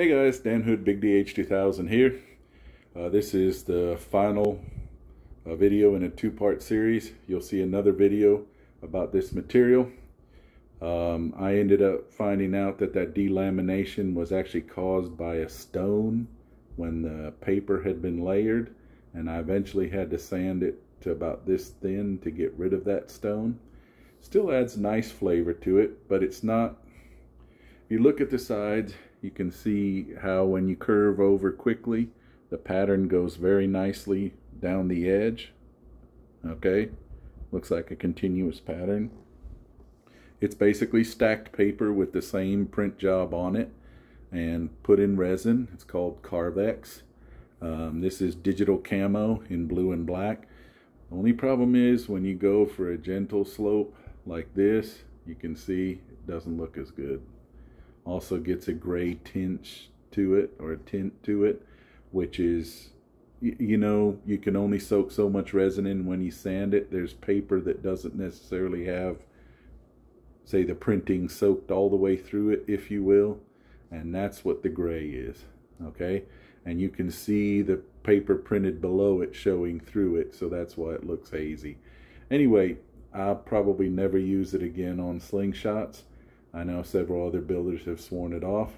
Hey guys, Dan Hood, Big DH 2000 here. This is the final video in a two-part series. You'll see another video about this material. I ended up finding out that delamination was actually caused by a stone when the paper had been layered, and I eventually had to sand it to about this thin to get rid of that stone. Still adds nice flavor to it, but it's not. If you look at the sides, you can see how when you curve over quickly, the pattern goes very nicely down the edge. Okay, looks like a continuous pattern. It's basically stacked paper with the same print job on it and put in resin. It's called CARVEX. This is digital camo in blue and black. Only problem is when you go for a gentle slope like this, you can see it doesn't look as good. Also gets a gray tinge to it, or a tint to it, which is, you know, you can only soak so much resin in when you sand it. There's paper that doesn't necessarily have, say, the printing soaked all the way through it, if you will, and that's what the gray is. Okay, and you can see the paper printed below it showing through it, so that's why it looks hazy. Anyway, I'll probably never use it again on Slingshots. I know several other builders have sworn it off.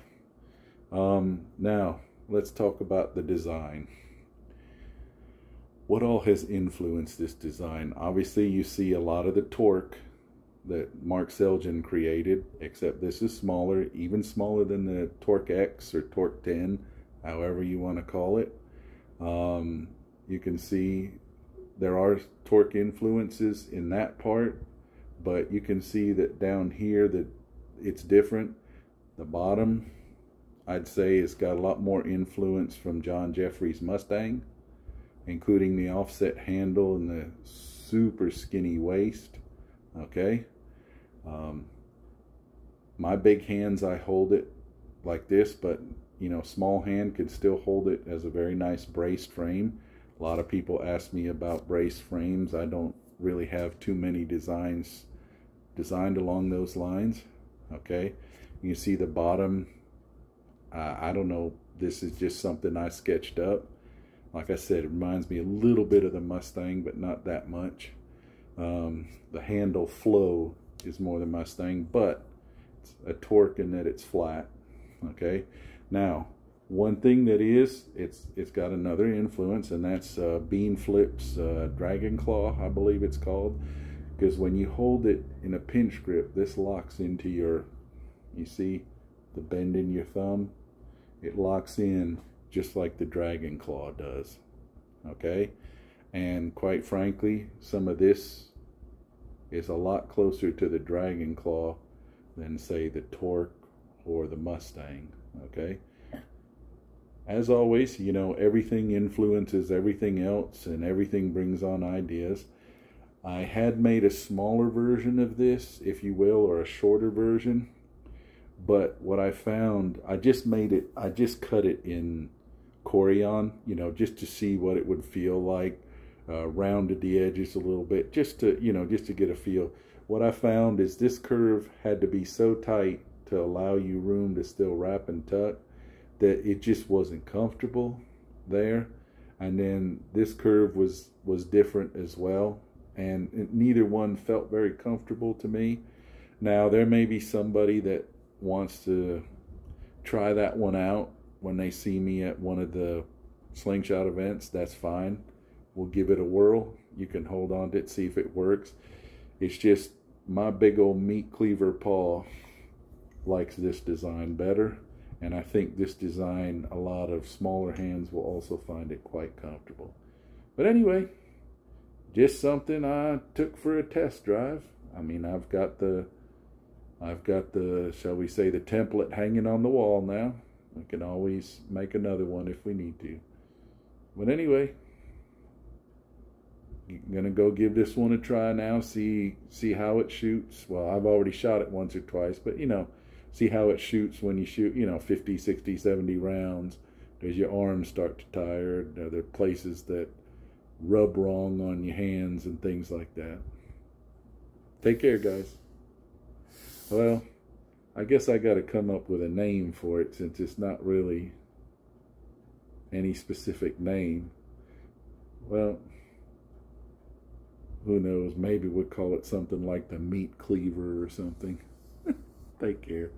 Now, let's talk about the design. What all has influenced this design? Obviously, you see a lot of the torque that Mark Seljan created, except this is smaller, even smaller than the Torque X or Torque 10, however you want to call it. You can see there are torque influences in that part, but you can see that down here that it's different. The bottom, I'd say, it's got a lot more influence from John Jeffrey's Mustang, including the offset handle and the super skinny waist. Okay, my big hands, I hold it like this, but you know, small hand could still hold it as a very nice braced frame. A lot of people ask me about braced frames. I don't really have too many designs designed along those lines. Okay, you can see the bottom. I don't know, this is just something I sketched up. Like I said, it reminds me a little bit of the Mustang, but not that much. The handle flow is more than Mustang, but it's a torque in that it's flat. Okay, now one thing that is, it's got another influence, and that's Bean Flip's Dragon Claw, I believe it's called. Because when you hold it in a pinch grip, this locks into your, you see the bend in your thumb? It locks in just like the Dragon Claw does. Okay? And quite frankly, some of this is a lot closer to the Dragon Claw than, say, the Torque or the Mustang. Okay? As always, you know, everything influences everything else, and everything brings on ideas. I had made a smaller version of this, if you will, or a shorter version. But what I found, I just cut it in Corian, you know, just to see what it would feel like. Rounded the edges a little bit, just to, you know, just to get a feel. What I found is this curve had to be so tight to allow you room to still wrap and tuck that it just wasn't comfortable there. And then this curve was different as well. And neither one felt very comfortable to me. Now, there may be somebody that wants to try that one out when they see me at one of the Slingshot events. That's fine. We'll give it a whirl. You can hold on to it, see if it works. It's just my big old meat cleaver paw likes this design better. And I think this design, a lot of smaller hands will also find it quite comfortable. But anyway, just something I took for a test drive. I mean, I've got the, shall we say, the template hanging on the wall now. We can always make another one if we need to. But anyway, I'm gonna go give this one a try now, see how it shoots. Well, I've already shot it once or twice, but you know, see how it shoots when you shoot, you know, 50, 60, 70 rounds. Does your arms start to tire? Are there places that rub wrong on your hands and things like that? Take care, guys. Well, I guess I got to come up with a name for it, since it's not really any specific name. Well, who knows? Maybe we'll call it something like the meat cleaver or something. Take care.